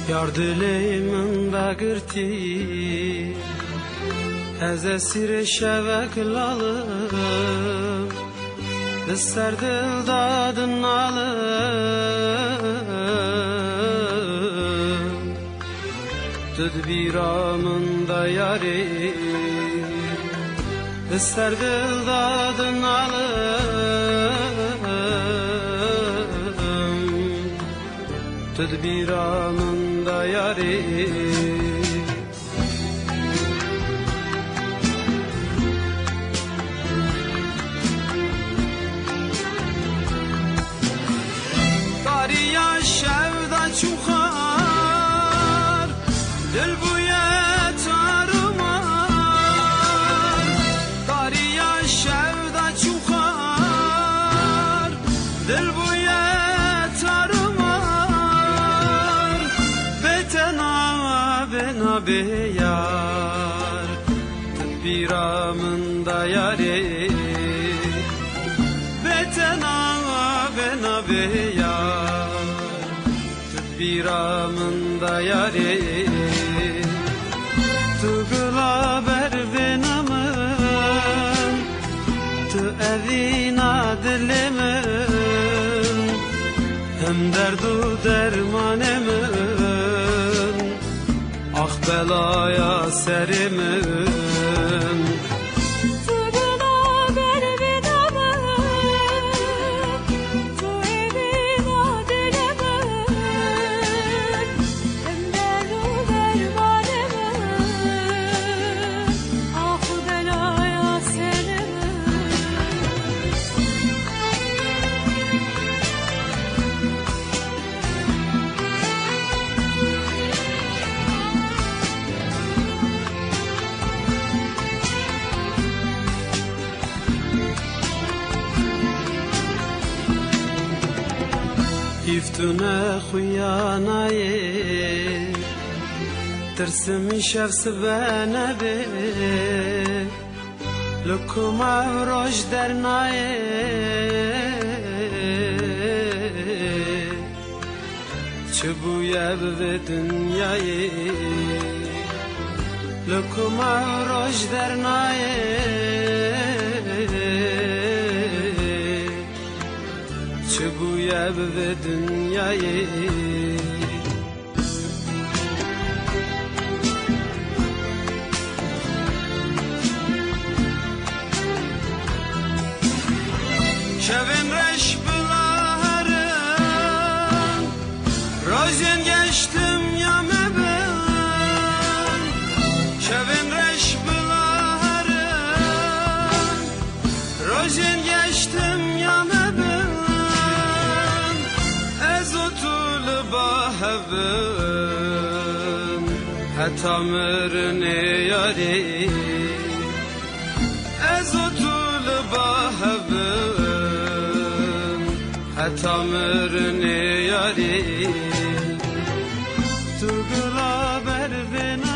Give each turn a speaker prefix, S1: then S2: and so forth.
S1: Yar dileğimin bagırti Ez esir şevek lalım Ister dildadın alım Tedbiramın da yari Ister dildadın alım Tedbiramın da yari Dariya şevda çuhar Dil buya tarımar Dariya şevda çuhar Dil buya tarımar Betena bena beyar Tedbiramın da yari Betena bena beyar Tedbiramın da yari Tu gılaber benamın Tu evina dilimin Hem derdu dermanemin Ah belaya serimin İftune xuyanaye Tırsımı şefsi bana be Lukuma roj dernaye Çubuya ve dünyayı Lukuma roj dernaye Çubuya ve dünyayı Şevin reş bılarım Rozen geçtim yame ben Şevin reş bılarım Rozen geçtim yame ben Bahvın Hatta mırne yari Ezotul bahvın Hatta mırne yari Tu gılaber bena